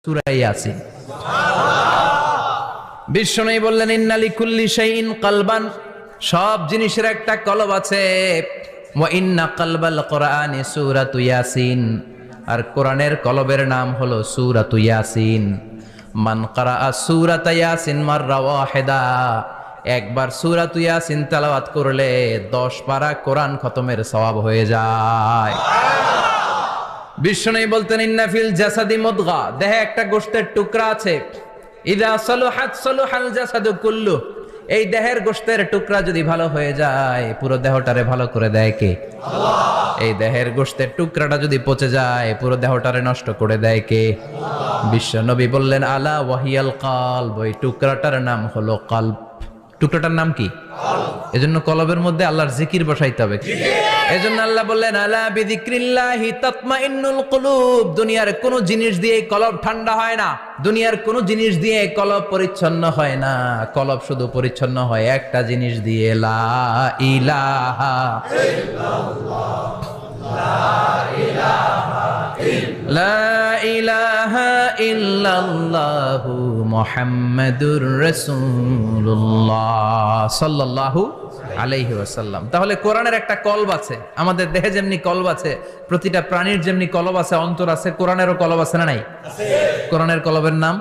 সূরা ইয়াসিন। বিশ্বনবী বললেন ইন্না লিকুল্লি শাইইন কলবান, সব জিনিসের একটা কলব আছে। ওয়া ইন্না কলবাল কোরআনি সূরাতু ইয়াসিন, আর কোরআনের কলবের নাম হলো সূরাতু ইয়াসিন। মান ক্বারাআ সূরাতা ইয়াসিন মাররা ওয়াহিদা, একবার সূরাতু ইয়াসিন তেলাওয়াত করলে 10 পারা কোরআন খতমের সওয়াব হয়ে যায়। বিশ্বনবী বলতেন ইন্না ফিল জাসাদি মুদগা, দেহে একটা গোশতের টুকরা আছে। ইযা সালুহাত সালুহাল জাসাদু কুল্লু, এই দেহের গোশতের টুকরা যদি ভালো হয়ে যায় পুরো দেহটারে ভালো করে দেয় কে? আল্লাহ। এই দেহের গোশতের টুকরাটা যদি পচে যায় পুরো দেহটারে নষ্ট করে দেয় কে? আল্লাহ। বিশ্বনবী বললেন আলা ওয়াহিয়াল কলব, ওই টুকরাটার নাম হলো কলব। টুকরাটার নাম কি? এজন্য কলবের মধ্যে আল্লাহর জিকির বসাইতে হবে। এজন্য আল্লাহ বললেন আলা বিযিক্রিল্লাহি তাতমাইন্নুল কুলুব, দুনিয়ার কোন জিনিস দিয়ে কলব ঠান্ডা হয় না, দুনিয়ার কোন জিনিস দিয়ে কলব পরিচ্ছন্ন হয় না। কলব শুধু পরিচ্ছন্ন হয় একটা জিনিস দিয়ে, লা ইলাহা ইল্লাল্লাহ, লা ইলাহা ইল্লাল্লাহ, লা ইলাহা ইল্লাল্লাহু মুহাম্মাদুর রাসূলুল্লাহ সাল্লাল্লাহু আলাইহি ওয়াসাল্লাম। তাহলে কোরআনের একটা কলব আছে। আমাদের দেহে যেমনি কলব আছে, প্রতিটা প্রাণীর যেমনি কলব আছে, অন্তর আছে, কোরআনেরও কলব আছে না নাই? আছে। কোরআনের কলবের নাম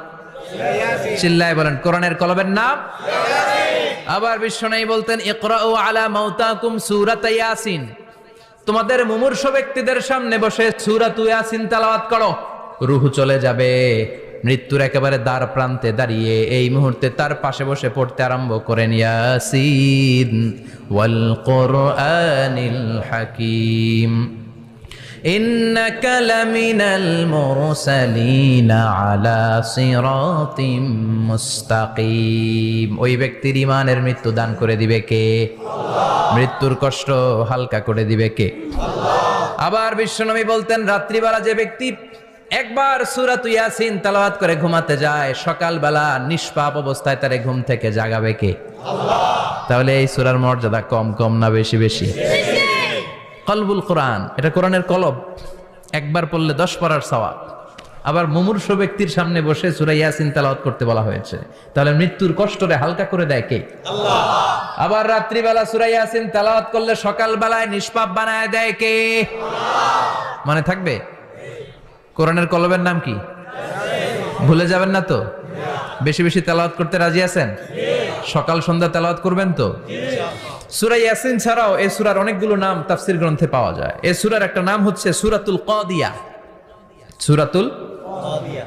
ইয়াসিন। চিল্লায়ে বলেন কোরআনের কলবের নাম ইয়াসিন। আবার বিশ্বনবী বলতেন ইকরাউ আলা মাউতাকুম সূরাতা ইয়াসিন, তোমাদের মুমূর্ষু ব্যক্তিদের সামনে বসে সূরাতু ইয়াসিন তেলাওয়াত করো। রূহ চলে যাবে, মৃত্যুর একেবারে দ্বার প্রান্তে দাঁড়িয়ে এই মুহূর্তে তার পাশে বসে পড়তে আরম্ভ করেন ইয়াসিন ওয়াল কোরআনিল হাকীম ইন্নাকা লামিনাল মুরসালিনা আলা সিরাতিম মুস্তাকিম। ওই ব্যক্তির ঈমানের মৃত্যু দান করে দিবে কে? আল্লাহ। মৃত্যুর কষ্ট হালকা করে দিবে কে? আল্লাহ। আবার বিশ্বনবী বলতেন রাত্রিবেলা যে ব্যক্তি একবার সূরাতু ইয়াসিন তেলাওয়াত করে ঘুমাতে যায়, সকালবেলা নিষ্পাপ অবস্থায় তারে ঘুম থেকে জাগাবে কে? আল্লাহ। তাহলে এই সূরার মর্যাদা কম কম না বেশি বেশি? কলবুল কোরআন, এটা কোরআনের কলব। একবার পড়লে 10 পারার সওয়াব। আবার মুমূর্ষু ব্যক্তির সামনে বসে সূরা ইয়াসিন তেলাওয়াত করতে বলা হয়েছে। তাহলে মৃত্যুর কষ্টরে হালকা করে দেয় কে? আল্লাহ। আবার রাত্রিবেলা সূরা ইয়াসিন তেলাওয়াত করলে সকালবেলায় নিষ্পাপ বানায় দেয় কে? আল্লাহ। মনে থাকবে? কোরআনের কলবের নাম কি? ভুলে যাবেন না তো? বেশি বেশি তেলাওয়াত করতে রাজি আছেন? সকাল সন্ধ্যা তেলাওয়াত করবেন তো? সূরা ইয়াসিন ছাড়াও এই সূরার অনেকগুলো নাম তাফসীর গ্রন্থে পাওয়া যায়। এই সূরার একটা নাম হচ্ছে সূরাতুল কাদিয়া। সূরাতুল কাদিয়া।